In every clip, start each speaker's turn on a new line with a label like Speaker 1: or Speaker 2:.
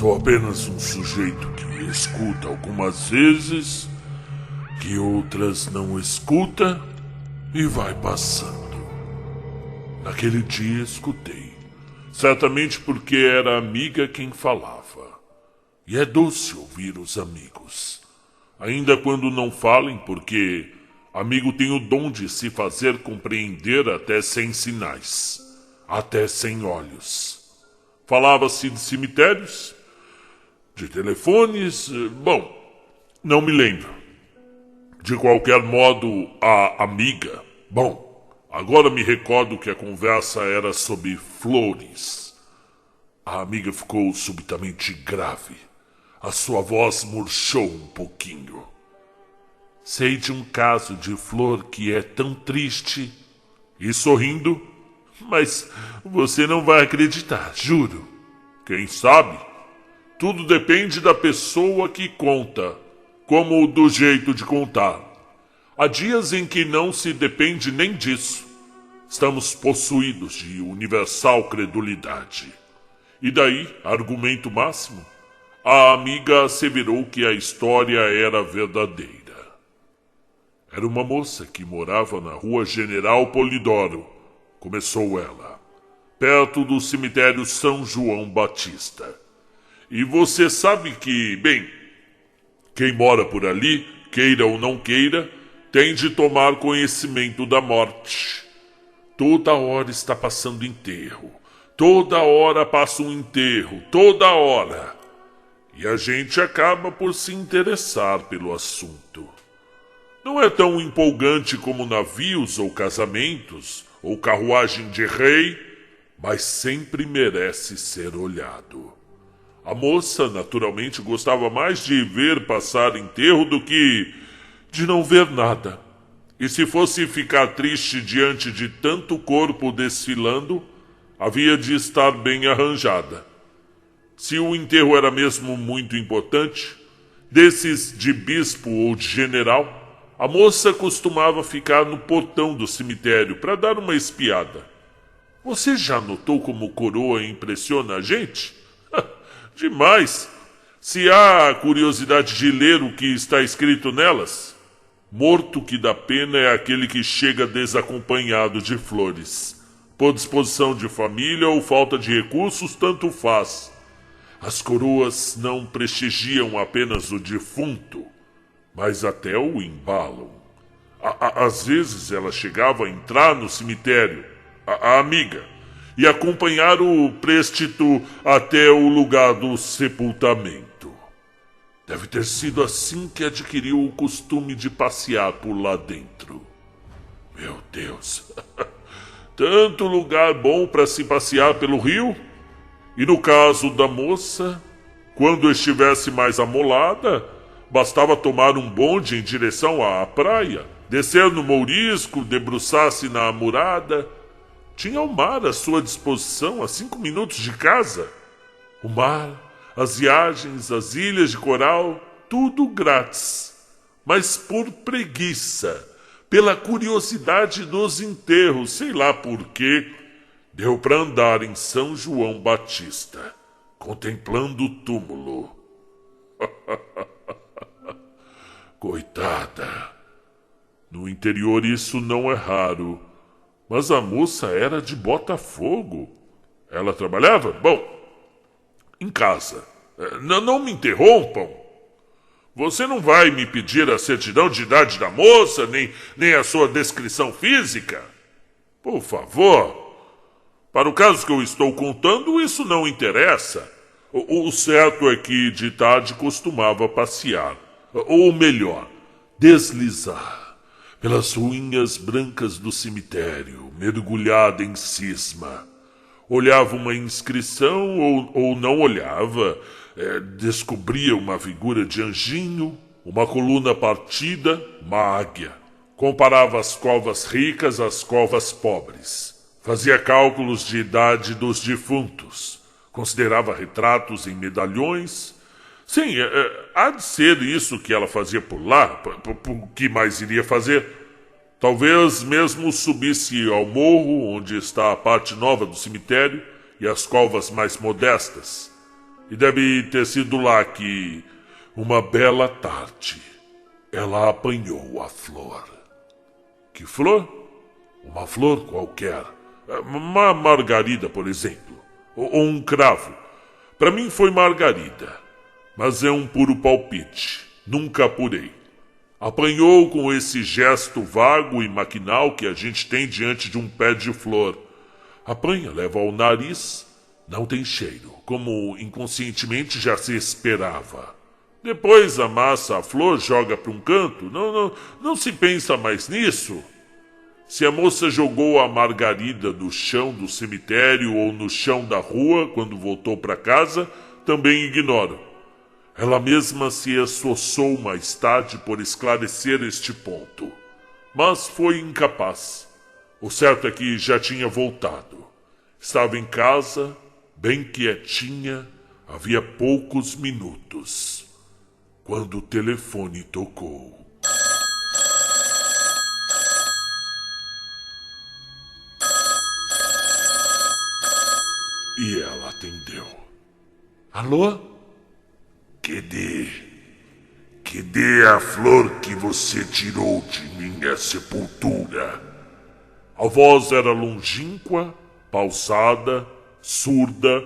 Speaker 1: Sou apenas um sujeito que escuta algumas vezes, que outras não escuta e vai passando. Naquele dia escutei, certamente porque era a amiga quem falava. E é doce ouvir os amigos, ainda quando não falem, porque amigo tem o dom de se fazer compreender até sem sinais, até sem olhos. Falava-se de cemitérios, de telefones, bom, não me lembro. De qualquer modo, a amiga... Bom, agora me recordo que a conversa era sobre flores. A amiga ficou subitamente grave. A sua voz murchou um pouquinho. Sei de um caso de flor que é tão triste. E sorrindo, mas você não vai acreditar, juro. Quem sabe? Tudo depende da pessoa que conta, como do jeito de contar. Há dias em que não se depende nem disso. Estamos possuídos de universal credulidade. E daí, argumento máximo, a amiga asseverou que a história era verdadeira. Era uma moça que morava na rua General Polidoro, começou ela, perto do cemitério São João Batista. E você sabe que, bem, quem mora por ali, queira ou não queira, tem de tomar conhecimento da morte. Toda hora está passando enterro. Toda hora passa um enterro. Toda hora. E a gente acaba por se interessar pelo assunto. Não é tão empolgante como navios ou casamentos ou carruagem de rei, mas sempre merece ser olhado. A moça, naturalmente, gostava mais de ver passar enterro do que de não ver nada. E se fosse ficar triste diante de tanto corpo desfilando, havia de estar bem arranjada. Se o enterro era mesmo muito importante, desses de bispo ou de general, a moça costumava ficar no portão do cemitério para dar uma espiada. Você já notou como coroa impressiona a gente? Demais! Se há curiosidade de ler o que está escrito nelas, morto que dá pena é aquele que chega desacompanhado de flores. Por disposição de família ou falta de recursos, tanto faz. As coroas não prestigiam apenas o defunto, mas até o embalam. Às vezes ela chegava a entrar no cemitério, a amiga, e acompanhar o préstito até o lugar do sepultamento. Deve ter sido assim que adquiriu o costume de passear por lá dentro. Meu Deus! Tanto lugar bom para se passear pelo rio. E no caso da moça, quando estivesse mais amolada, bastava tomar um bonde em direção à praia, descer no mourisco, debruçar-se na amurada. Tinha o mar à sua disposição a 5 minutos de casa. O mar, as viagens, as ilhas de coral, tudo grátis. Mas por preguiça, pela curiosidade dos enterros, sei lá por quê, deu para andar em São João Batista, contemplando o túmulo. Coitada. No interior isso não é raro. Mas a moça era de Botafogo. Ela trabalhava? Bom, em casa. Não me interrompam. Você não vai me pedir a certidão de idade da moça, nem a sua descrição física? Por favor. Para o caso que eu estou contando, isso não interessa. O certo é que de tarde costumava passear. Ou melhor, deslizar pelas ruínas brancas do cemitério, mergulhada em cisma. Olhava uma inscrição ou não olhava, descobria uma figura de anjinho, uma coluna partida, uma águia. Comparava as covas ricas às covas pobres. Fazia cálculos de idade dos defuntos. Considerava retratos em medalhões. Sim, há de ser isso que ela fazia por lá. O que mais iria fazer? Talvez mesmo subisse ao morro, onde está a parte nova do cemitério, e as covas mais modestas. E deve ter sido lá que, uma bela tarde, ela apanhou a flor. Que flor? Uma flor qualquer. Uma margarida, por exemplo. Ou um cravo. Para mim foi margarida. Mas é um puro palpite. Nunca apurei. Apanhou com esse gesto vago e maquinal que a gente tem diante de um pé de flor. Apanha, leva ao nariz, não tem cheiro, como inconscientemente já se esperava. Depois amassa a flor, joga para um canto. Não se pensa mais nisso. Se a moça jogou a margarida no chão do cemitério ou no chão da rua quando voltou para casa, também ignoro. Ela mesma se esforçou mais tarde por esclarecer este ponto, mas foi incapaz. O certo é que já tinha voltado. Estava em casa, bem quietinha, havia poucos minutos, quando o telefone tocou. E ela atendeu. Alô? Cadê a flor que você tirou de minha sepultura? A voz era longínqua, pausada, surda.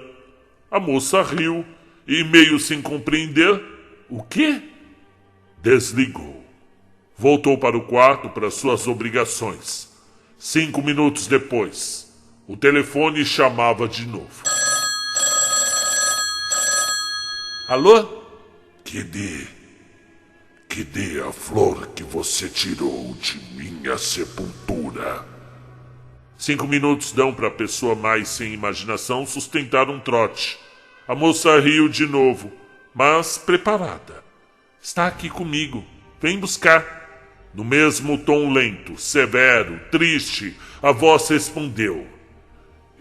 Speaker 1: A moça riu e, meio sem compreender, o quê? Desligou. Voltou para o quarto para suas obrigações. 5 minutos depois, o telefone chamava de novo. Alô? Cadê a flor que você tirou de minha sepultura? 5 minutos dão para a pessoa mais sem imaginação sustentar um trote. A moça riu de novo, mas preparada. Está aqui comigo. Vem buscar. No mesmo tom lento, severo, triste, a voz respondeu.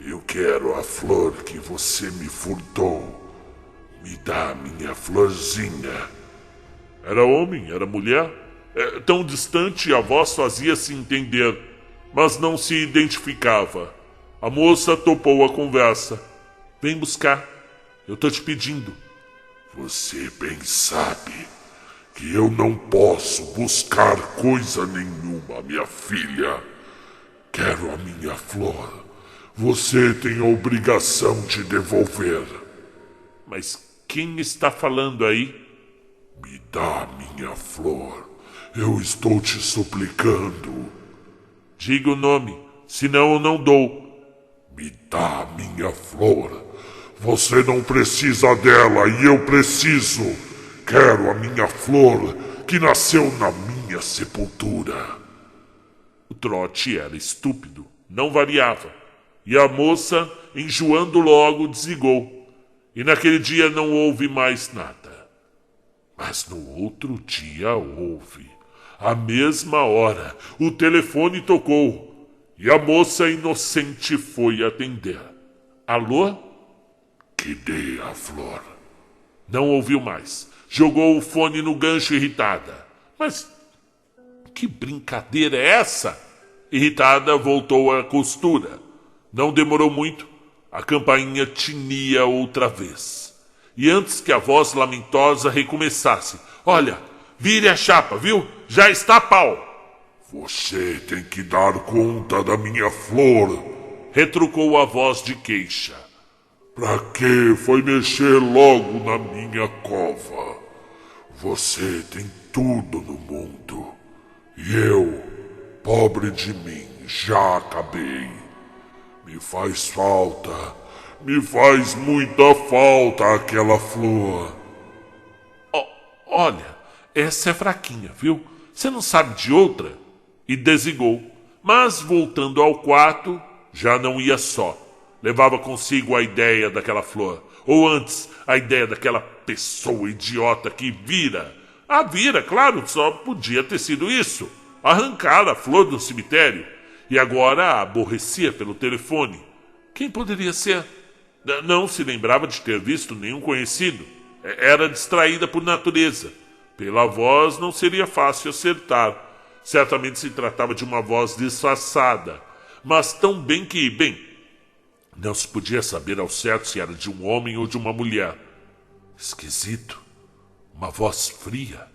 Speaker 1: Eu quero a flor que você me furtou. Me dá minha florzinha. Era homem, era mulher. Tão distante a voz fazia-se entender, mas não se identificava. A moça topou a conversa. Vem buscar. Eu tô te pedindo. Você bem sabe que eu não posso buscar coisa nenhuma, minha filha. Quero a minha flor. Você tem a obrigação de devolver. Mas quem está falando aí? Me dá minha flor. Eu estou te suplicando. Diga o nome, senão eu não dou. Me dá minha flor. Você não precisa dela e eu preciso. Quero a minha flor que nasceu na minha sepultura. O trote era estúpido, não variava. E a moça, enjoando logo, desligou. E naquele dia não houve mais nada. Mas no outro dia houve. À mesma hora, o telefone tocou. E a moça inocente foi atender. Alô? Cadê a flor? Não ouviu mais. Jogou o fone no gancho irritada. Mas que brincadeira é essa? Irritada, voltou à costura. Não demorou muito. A campainha tinia outra vez. E antes que a voz lamentosa recomeçasse. Olha, vire a chapa, viu? Já está pau. Você tem que dar conta da minha flor. Retrucou a voz de queixa. Pra que foi mexer logo na minha cova? Você tem tudo no mundo. E eu, pobre de mim, já acabei. Me faz muita falta aquela flor. Olha, essa é fraquinha, viu? Você não sabe de outra? E desligou. Mas voltando ao quarto, já não ia só. Levava consigo a ideia daquela flor. Ou antes, a ideia daquela pessoa idiota que vira. A vira, claro, só podia ter sido isso. Arrancar a flor do cemitério. E agora a aborrecia pelo telefone. Quem poderia ser? Não se lembrava de ter visto nenhum conhecido. Era distraída por natureza. Pela voz não seria fácil acertar. Certamente se tratava de uma voz disfarçada. Mas tão bem que, não se podia saber ao certo se era de um homem ou de uma mulher. Esquisito. Uma voz fria.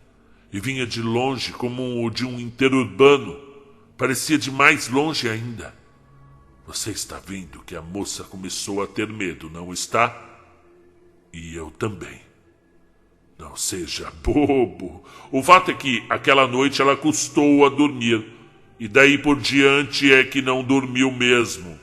Speaker 1: E vinha de longe como o de um interurbano. Parecia de mais longe ainda. Você está vendo que a moça começou a ter medo, não está? E eu também. Não seja bobo. O fato é que aquela noite ela custou a dormir. E daí por diante é que não dormiu mesmo.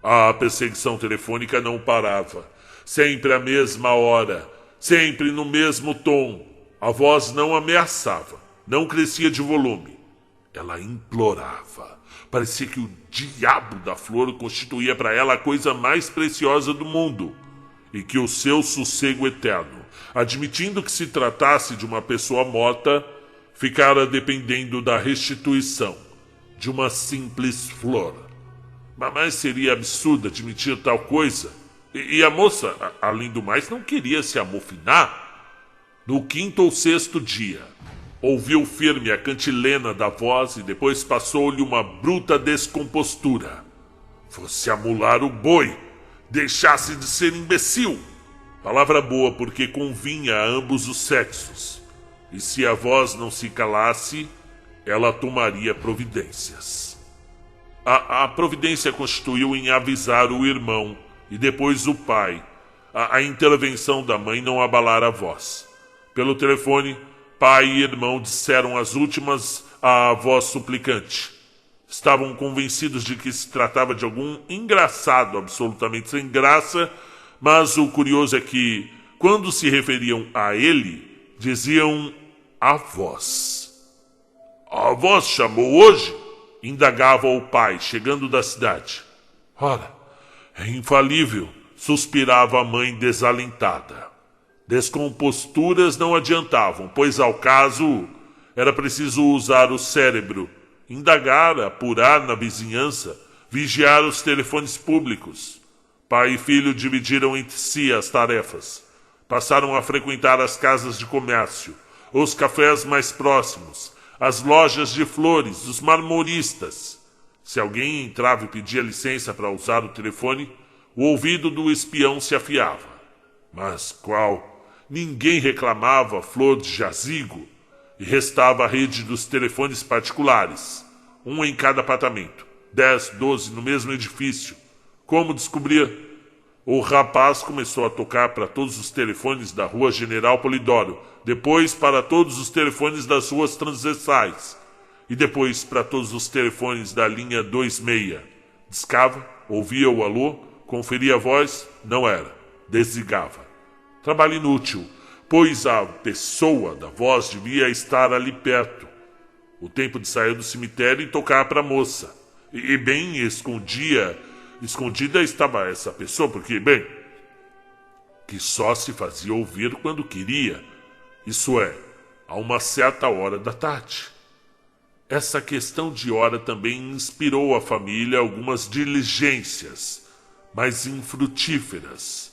Speaker 1: A perseguição telefônica não parava. Sempre à mesma hora. Sempre no mesmo tom. A voz não ameaçava. Não crescia de volume. Ela implorava. Parecia que o diabo da flor constituía para ela a coisa mais preciosa do mundo. E que o seu sossego eterno, admitindo que se tratasse de uma pessoa morta, ficara dependendo da restituição de uma simples flor. Mas seria absurdo admitir tal coisa. E a moça, além do mais, não queria se amofinar. No 5º ou 6º dia, ouviu firme a cantilena da voz e depois passou-lhe uma bruta descompostura. Fosse amular o boi, deixasse de ser imbecil. Palavra boa porque convinha a ambos os sexos. E se a voz não se calasse, ela tomaria providências. A providência constituiu em avisar o irmão e depois o pai. A intervenção da mãe não abalara a voz. Pelo telefone, pai e irmão disseram as últimas à voz suplicante. Estavam convencidos de que se tratava de algum engraçado absolutamente sem graça, mas o curioso é que, quando se referiam a ele, diziam a voz. A voz chamou hoje? Indagava o pai, chegando da cidade. Ora, é infalível, suspirava a mãe desalentada. Descomposturas não adiantavam, pois ao caso era preciso usar o cérebro, indagar, apurar na vizinhança, vigiar os telefones públicos. Pai e filho dividiram entre si as tarefas. Passaram a frequentar as casas de comércio, os cafés mais próximos, as lojas de flores, os marmoristas. Se alguém entrava e pedia licença para usar o telefone, o ouvido do espião se afiava. Mas qual? Ninguém reclamava flor de jazigo, e restava a rede dos telefones particulares, um em cada apartamento, 10, 12 no mesmo edifício. Como descobrir? O rapaz começou a tocar para todos os telefones da rua General Polidoro, depois para todos os telefones das ruas transversais, e depois para todos os telefones da linha 26. Discava, ouvia o alô, conferia a voz, não era, desligava. Trabalho inútil, pois a pessoa da voz devia estar ali perto. O tempo de sair do cemitério e tocar para a moça. E bem escondida estava essa pessoa, porque, bem, que só se fazia ouvir quando queria. Isso é, a uma certa hora da tarde. Essa questão de hora também inspirou a família algumas diligências, mas infrutíferas.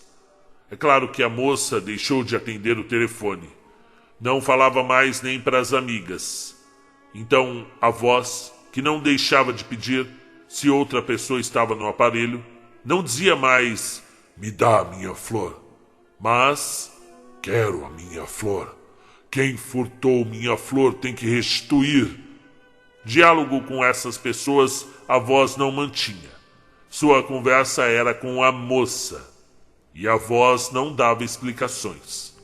Speaker 1: É claro que a moça deixou de atender o telefone. Não falava mais nem para as amigas. Então a voz, que não deixava de pedir se outra pessoa estava no aparelho, não dizia mais, me dá a minha flor, mas, quero a minha flor. Quem furtou minha flor tem que restituir. Diálogo com essas pessoas a voz não mantinha. Sua conversa era com a moça. E a voz não dava explicações.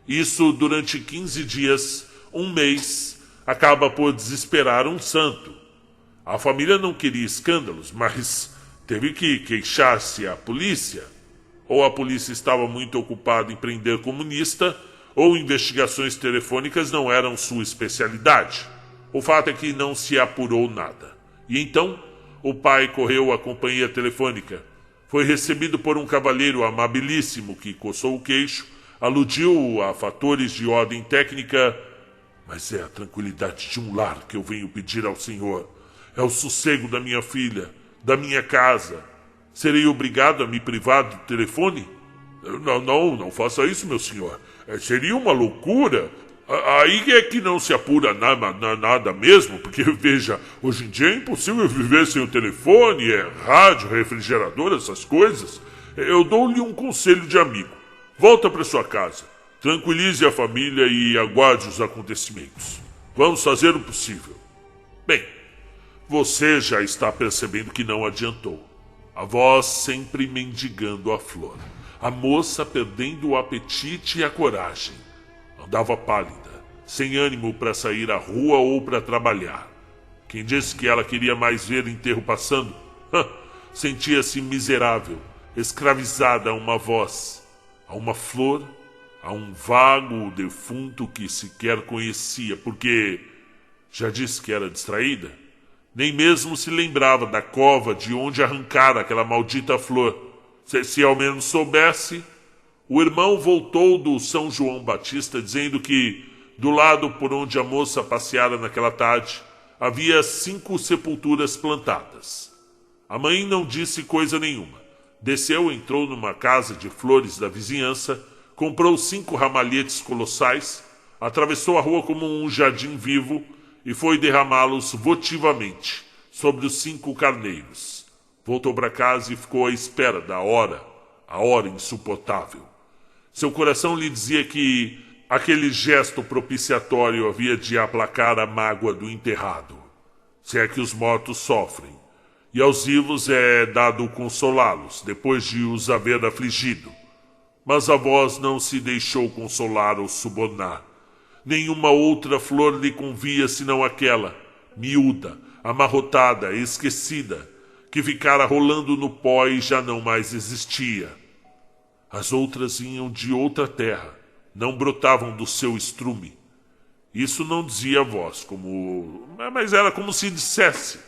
Speaker 1: Isso durante 15 dias, um mês, acaba por desesperar um santo. A família não queria escândalos, mas teve que queixar-se à polícia. Ou a polícia estava muito ocupada em prender comunista, ou investigações telefônicas não eram sua especialidade. O fato é que não se apurou nada. E então, o pai correu à companhia telefônica. Foi recebido por um cavalheiro amabilíssimo que coçou o queixo, aludiu a fatores de ordem técnica, mas é a tranquilidade de um lar que eu venho pedir ao senhor. É o sossego da minha filha, da minha casa. Serei obrigado a me privar do telefone? Não faça isso, meu senhor. Seria uma loucura. Aí é que não se apura nada mesmo, porque, veja, hoje em dia é impossível viver sem o telefone, rádio, refrigerador, essas coisas. Eu dou-lhe um conselho de amigo. Volta para sua casa, tranquilize a família e aguarde os acontecimentos. Vamos fazer o possível. Bem, você já está percebendo que não adiantou. A voz sempre mendigando a flor. A moça perdendo o apetite e a coragem. Andava pálida, sem ânimo para sair à rua ou para trabalhar. Quem disse que ela queria mais ver enterro passando? Sentia-se miserável, escravizada a uma voz, a uma flor, a um vago defunto que sequer conhecia, porque já disse que era distraída. Nem mesmo se lembrava da cova de onde arrancara aquela maldita flor. Se ao menos soubesse. O irmão voltou do São João Batista dizendo que, do lado por onde a moça passeara naquela tarde, havia 5 sepulturas plantadas. A mãe não disse coisa nenhuma. Desceu, entrou numa casa de flores da vizinhança, comprou 5 ramalhetes colossais, atravessou a rua como um jardim vivo e foi derramá-los votivamente sobre os 5 carneiros. Voltou para casa e ficou à espera da hora, a hora insuportável. Seu coração lhe dizia que aquele gesto propiciatório havia de aplacar a mágoa do enterrado, se é que os mortos sofrem, e aos vivos é dado consolá-los, depois de os haver afligido. Mas a voz não se deixou consolar ou subornar. Nenhuma outra flor lhe convia senão aquela, miúda, amarrotada, esquecida, que ficara rolando no pó e já não mais existia. As outras vinham de outra terra, não brotavam do seu estrume. Isso não dizia a voz, mas era como se dissesse.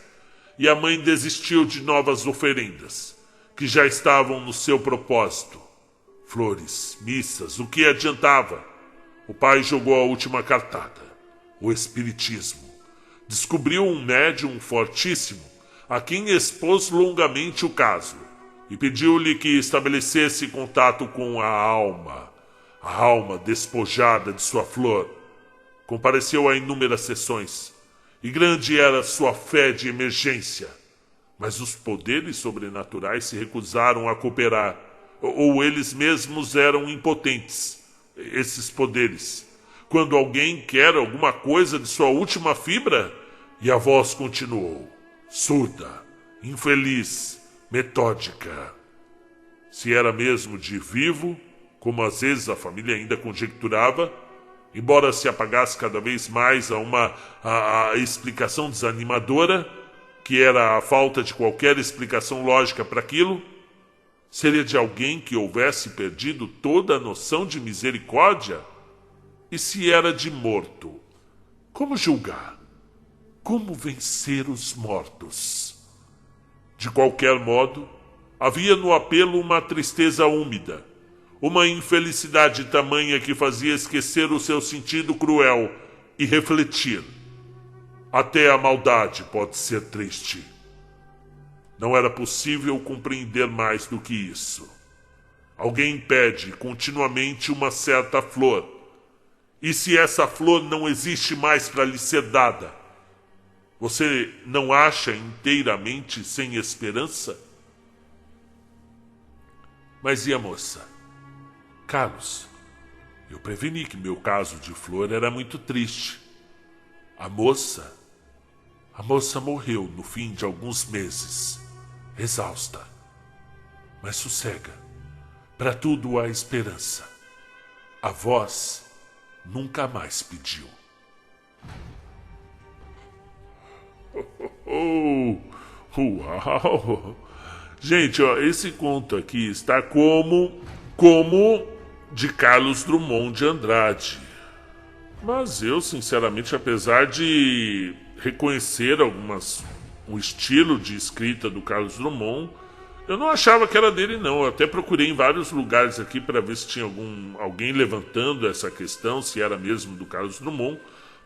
Speaker 1: E a mãe desistiu de novas oferendas, que já estavam no seu propósito. Flores, missas, o que adiantava? O pai jogou a última cartada, o espiritismo. Descobriu um médium fortíssimo, a quem expôs longamente o caso, e pediu-lhe que estabelecesse contato com a alma despojada de sua flor. Compareceu a inúmeras sessões, e grande era sua fé de emergência. Mas os poderes sobrenaturais se recusaram a cooperar, ou eles mesmos eram impotentes, esses poderes. Quando alguém quer alguma coisa de sua última fibra, e a voz continuou, surda, infeliz, metódica. Se era mesmo de vivo, como às vezes a família ainda conjecturava, embora se apagasse cada vez mais a explicação desanimadora, que era a falta de qualquer explicação lógica para aquilo, seria de alguém que houvesse perdido toda a noção de misericórdia? E se era de morto, como julgar? Como vencer os mortos? De qualquer modo, havia no apelo uma tristeza úmida, uma infelicidade tamanha que fazia esquecer o seu sentido cruel e refletir. Até a maldade pode ser triste. Não era possível compreender mais do que isso. Alguém pede continuamente uma certa flor, e se essa flor não existe mais para lhe ser dada, você não acha inteiramente sem esperança? Mas e a moça? Carlos, eu preveni que meu caso de flor era muito triste. A moça morreu no fim de alguns meses, exausta. Mas sossega, para tudo há esperança. A voz nunca mais pediu. Uau! Gente, ó, esse conto aqui está como de Carlos Drummond de Andrade. Mas eu, sinceramente, apesar de reconhecer um estilo de escrita do Carlos Drummond, eu não achava que era dele, não. Eu até procurei em vários lugares aqui para ver se tinha alguém levantando essa questão, se era mesmo do Carlos Drummond,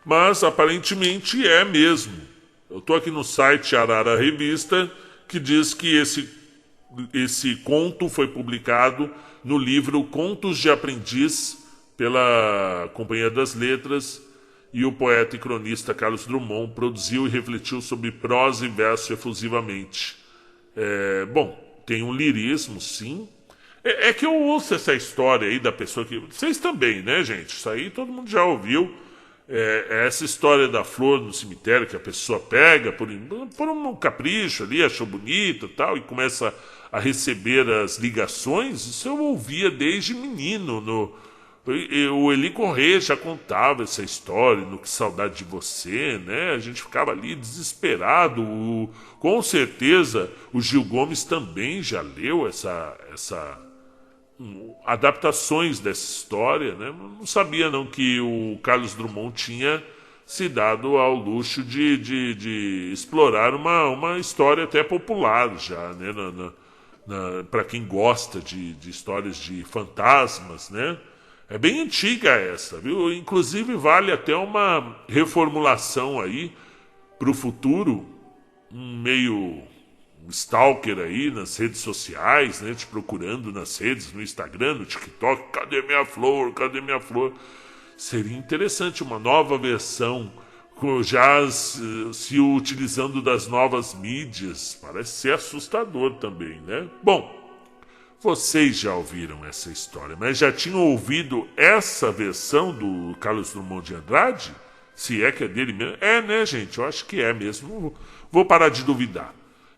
Speaker 1: mas aparentemente é mesmo. Eu estou aqui no site Arara Revista, que diz que esse conto foi publicado no livro Contos de Aprendiz, pela Companhia das Letras, e o poeta e cronista Carlos Drummond produziu e refletiu sobre prosa e verso efusivamente. Bom, tem um lirismo, sim. É que eu ouço essa história aí da pessoa que. Vocês também, né, gente? Isso aí todo mundo já ouviu. Essa história da flor no cemitério que a pessoa pega por um capricho ali, achou bonito e tal, e começa a receber as ligações. Isso eu ouvia desde menino. O Eli Corrêa já contava essa história no Que Saudade de Você, né? A gente ficava ali desesperado. Com certeza o Gil Gomes também já leu adaptações dessa história, né? Não sabia não que o Carlos Drummond tinha se dado ao luxo de explorar uma história até popular já, né? Para quem gosta de histórias de fantasmas, né? É bem antiga essa, viu? Inclusive vale até uma reformulação aí para o futuro, meio stalker aí nas redes sociais, né? Te procurando nas redes, no Instagram, no TikTok. Cadê minha flor? Cadê minha flor? Seria interessante uma nova versão, já se utilizando das novas mídias. Parece ser assustador também, né? Bom, vocês já ouviram essa história, mas já tinham ouvido essa versão do Carlos Drummond de Andrade? Se é que é dele mesmo? É, né, gente? Eu acho que é mesmo. Vou parar de duvidar.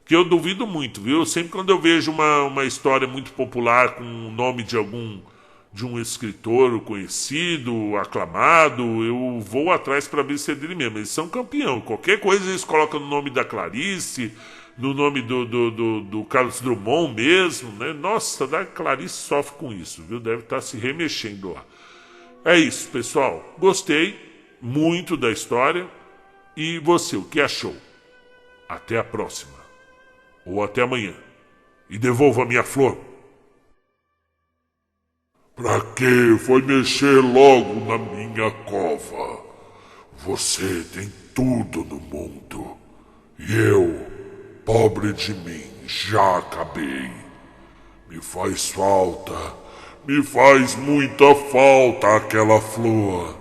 Speaker 1: Que eu duvido muito, viu? Sempre quando eu vejo uma história muito popular com o nome de um escritor conhecido, aclamado, eu vou atrás para ver se é dele mesmo. Eles são campeão. Qualquer coisa eles colocam no nome da Clarice, no nome do Carlos Drummond mesmo, né? Nossa, da Clarice sofre com isso, viu? Deve estar se remexendo lá. É isso, pessoal. Gostei muito da história. E você, o que achou? Até a próxima. Ou até amanhã. E devolva minha flor. Pra que foi mexer logo na minha cova? Você tem tudo no mundo. E eu, pobre de mim, já acabei. Me faz falta, me faz muita falta aquela flor.